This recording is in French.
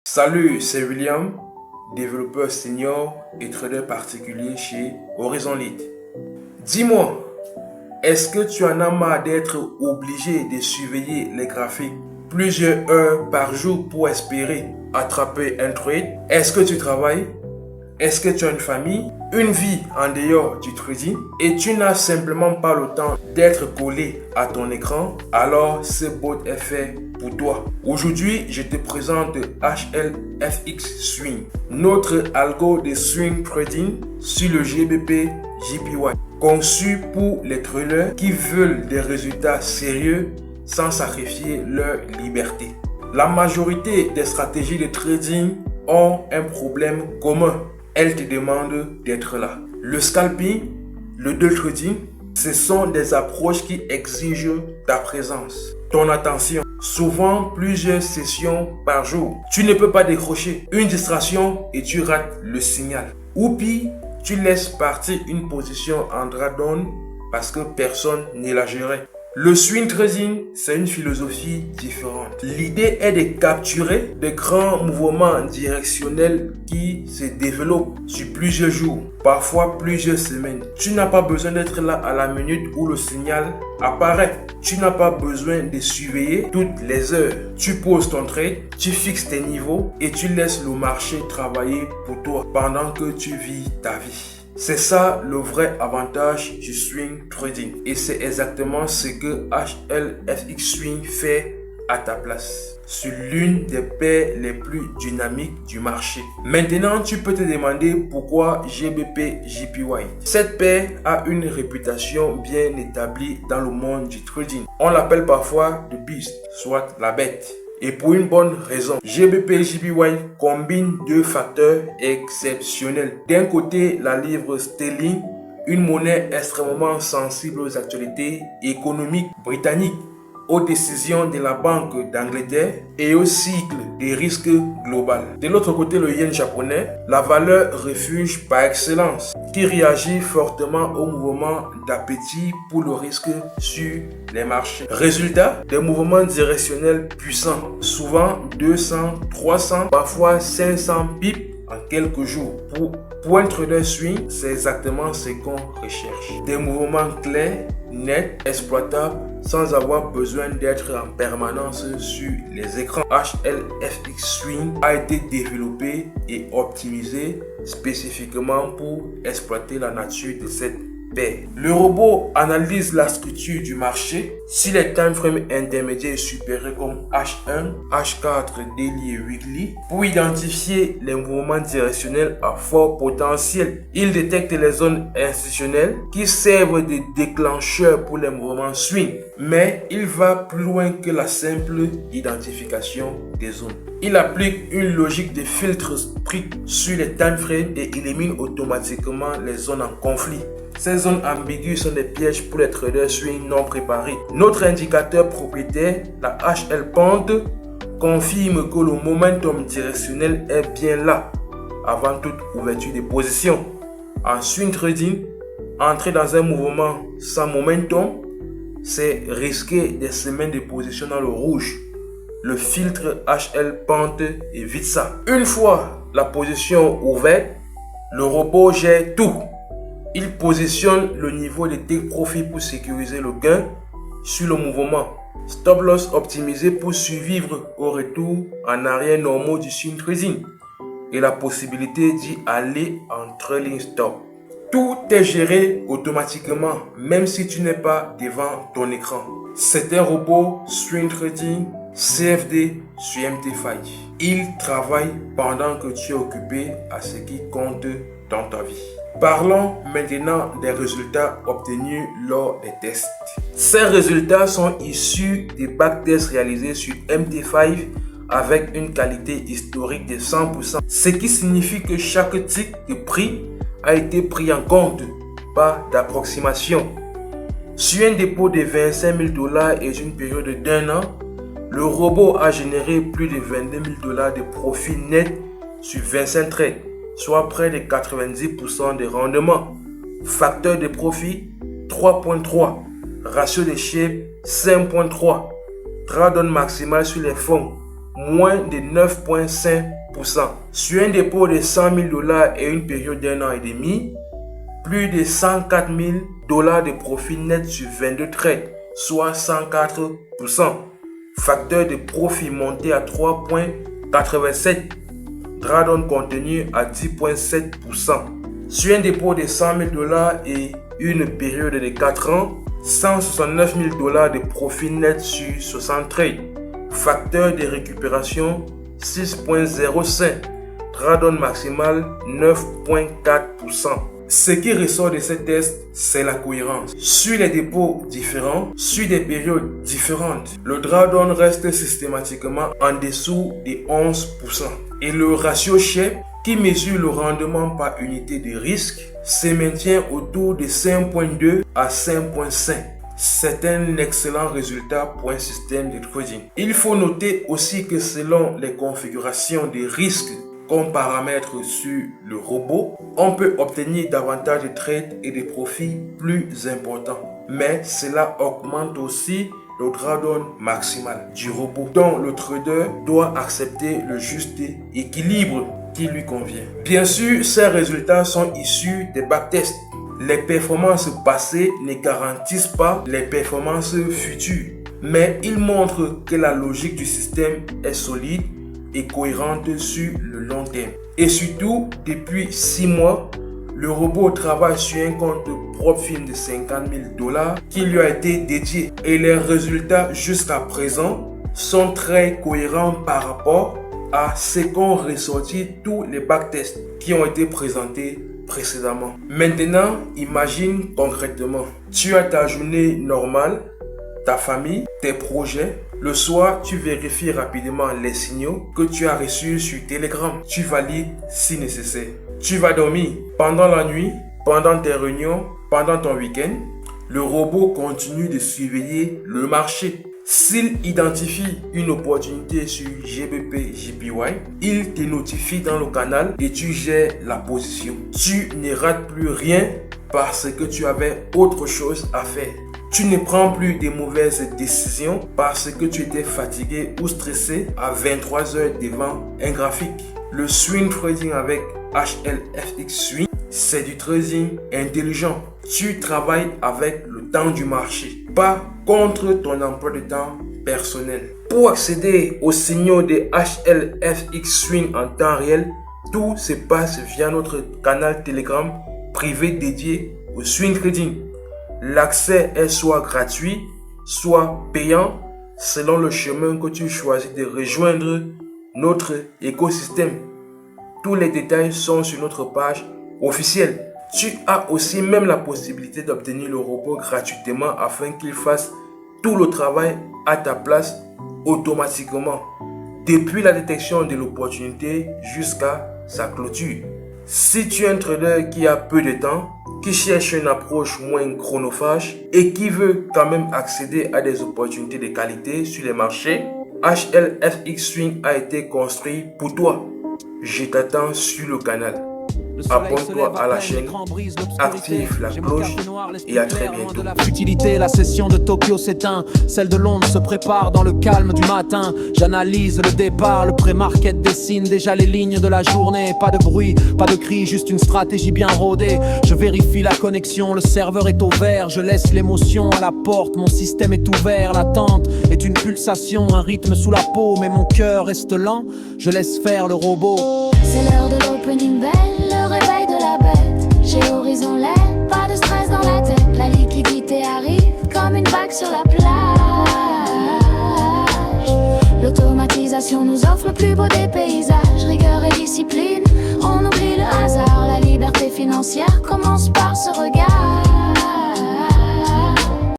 Salut, c'est William, développeur senior et trader particulier chez Horizon Lead. Dis-moi, est-ce que tu en as marre d'être obligé de surveiller les graphiques plusieurs heures par jour pour espérer attraper un trade? Est-ce que tu travailles? Est-ce que tu as une famille, une vie en dehors du trading et tu n'as simplement pas le temps d'être collé à ton écran? Alors ce bot est fait pour toi. Aujourd'hui, je te présente HLFX Swing, notre algo de swing trading sur le GBP JPY, conçu pour les traders qui veulent des résultats sérieux sans sacrifier leur liberté. La majorité des stratégies de trading ont un problème commun. Elles te demandent d'être là. Le scalping, le day trading, ce sont des approches qui exigent ta présence, ton attention, souvent plusieurs sessions par jour. Tu ne peux pas décrocher une distraction et tu rates le signal. Ou pire, tu laisses partir une position en drawdown parce que personne ne la gérait. Le swing trading, c'est une philosophie différente. L'idée est de capturer de grands mouvements directionnels qui se développent sur plusieurs jours, parfois plusieurs semaines. Tu n'as pas besoin d'être là à la minute où le signal apparaît. Tu n'as pas besoin de surveiller toutes les heures. Tu poses ton trade, tu fixes tes niveaux et tu laisses le marché travailler pour toi pendant que tu vis ta vie. C'est ça le vrai avantage du swing trading. Et c'est exactement ce que HLFX Swing fait à ta place sur l'une des paires les plus dynamiques du marché. Maintenant, tu peux te demander pourquoi GBP JPY. Cette paire a une réputation bien établie dans le monde du trading. On l'appelle parfois The Beast, soit la bête. Et pour une bonne raison, GBP JPY combine deux facteurs exceptionnels. D'un côté, la livre sterling, une monnaie extrêmement sensible aux actualités économiques britanniques, aux décisions de la Banque d'Angleterre et au cycle des risques global. De l'autre côté, le yen japonais, la valeur refuge par excellence, qui réagit fortement au mouvement d'appétit pour le risque sur les marchés. Résultat, des mouvements directionnels puissants, souvent 200, 300, parfois 500 pips en quelques jours. Pour un trader swing, c'est exactement ce qu'on recherche. Des mouvements clairs, nets, exploitables, sans avoir besoin d'être en permanence sur les écrans. HLFX Swing a été développé et optimisé spécifiquement pour exploiter la nature de cette paire. Le robot analyse la structure du marché si les time frames intermédiaires et supérieurs comme H1, H4, daily et weekly pour identifier les mouvements directionnels à fort potentiel. Il détecte les zones institutionnelles qui servent de déclencheurs pour les mouvements swing. Mais il va plus loin que la simple identification des zones. Il applique une logique de filtre strict sur les time frames et élimine automatiquement les zones en conflit. Ces zones ambiguës sont des pièges pour les traders swing non préparés. Notre indicateur propriétaire, la HL Pond, confirme que le momentum directionnel est bien là avant toute ouverture de position. En swing trading, entrer dans un mouvement sans momentum, c'est risquer des semaines de position dans le rouge. Le filtre HL Pond évite ça. Une fois la position ouverte, le robot gère tout. Il positionne le niveau de take profit pour sécuriser le gain sur le mouvement. Stop loss optimisé pour survivre au retour en arrière normaux du swing trading. Et la possibilité d'y aller en trailing stop. Tout est géré automatiquement, même si tu n'es pas devant ton écran. C'est un robot swing trading CFD sur MT5. Il travaille pendant que tu es occupé à ce qui compte dans ta vie. Parlons maintenant des résultats obtenus lors des tests. Ces résultats sont issus des backtests réalisés sur MT5 avec une qualité historique de 100%, ce qui signifie que chaque tick de prix a été pris en compte, pas d'approximation. Sur un dépôt de 25 000 $ et une période d'1 an, le robot a généré plus de 22 000 $ de profit net sur 25 trades, soit près de 90% de rendement. Facteur de profit 3.3, ratio de shape 5.3, drawdown maximal sur les fonds moins de 9,5%. Sur un dépôt de 100 000 $ et une période d'1 an et demi, plus de 104 000 $ de profit net sur 22 trades, soit 104%. Facteur de profit monté à 3,87. Drawdown contenu à 10,7%. Sur un dépôt de 100 000 $ et une période de 4 ans, 169 000 $ de profit net sur 60 trades. Facteur de récupération 6,05. Drawdown maximal 9,4%. Ce qui ressort de ces tests, c'est la cohérence. Sur les dépôts différents, sur des périodes différentes, le drawdown reste systématiquement en dessous des 11%. Et le ratio SHAPE, qui mesure le rendement par unité de risque, se maintient autour de 5,2 à 5,5. C'est un excellent résultat pour un système de trading. Il faut noter aussi que selon les configurations de risques qu'on paramètre sur le robot, on peut obtenir davantage de trades et de profits plus importants. Mais cela augmente aussi le drawdown maximal du robot, dont le trader doit accepter le juste équilibre qui lui convient. Bien sûr, ces résultats sont issus des backtests. Les performances passées ne garantissent pas les performances futures, mais ils montrent que la logique du système est solide et cohérente sur le long terme. Et surtout, depuis 6 mois, le robot travaille sur un compte propre film de 50 000 $ qui lui a été dédié. Et les résultats jusqu'à présent sont très cohérents par rapport à ce qu'ont ressorti tous les backtests qui ont été présentés précédemment. Maintenant, imagine concrètement, tu as ta journée normale, ta famille, tes projets. Le soir, tu vérifies rapidement les signaux que tu as reçus sur Telegram. Tu valides si nécessaire. Tu vas dormir. Pendant la nuit, pendant tes réunions, pendant ton week-end, le robot continue de surveiller le marché. S'il identifie une opportunité sur GBP, JPY, il te notifie dans le canal et tu gères la position. Tu ne rates plus rien parce que tu avais autre chose à faire. Tu ne prends plus de mauvaises décisions parce que tu étais fatigué ou stressé à 23 h devant un graphique. Le swing trading avec HLFX Swing, c'est du trading intelligent. Tu travailles avec le temps du marché, pas contre ton emploi de temps personnel. Pour accéder aux signaux de HLFX Swing en temps réel, tout se passe via notre canal Telegram privé dédié au swing trading. L'accès est soit gratuit, soit payant selon le chemin que tu choisis de rejoindre notre écosystème. Tous les détails sont sur notre page officielle. Tu as aussi même la possibilité d'obtenir le robot gratuitement afin qu'il fasse tout le travail à ta place automatiquement, depuis la détection de l'opportunité jusqu'à sa clôture. Si tu es un trader qui a peu de temps, qui cherche une approche moins chronophage et qui veut quand même accéder à des opportunités de qualité sur les marchés, HLFX Swing a été construit pour toi. Je t'attends sur le canal. Abonne-toi à la chaîne, active la cloche et à très bientôt. La futilité, la session de Tokyo s'éteint, celle de Londres se prépare dans le calme du matin. J'analyse le départ, le pré-market dessine déjà les lignes de la journée. Pas de bruit, pas de cri, juste une stratégie bien rodée. Je vérifie la connexion, le serveur est au vert. Je laisse l'émotion à la porte, mon système est ouvert. L'attente est une pulsation, un rythme sous la peau, mais mon cœur reste lent. Je laisse faire le robot. C'est l'heure de l'opening bell, le réveil de la bête. J'ai horizon l'air, pas de stress dans la tête. La liquidité arrive comme une vague sur la plage. L'automatisation nous offre le plus beau des paysages. Rigueur et discipline, on oublie le hasard. La liberté financière, comment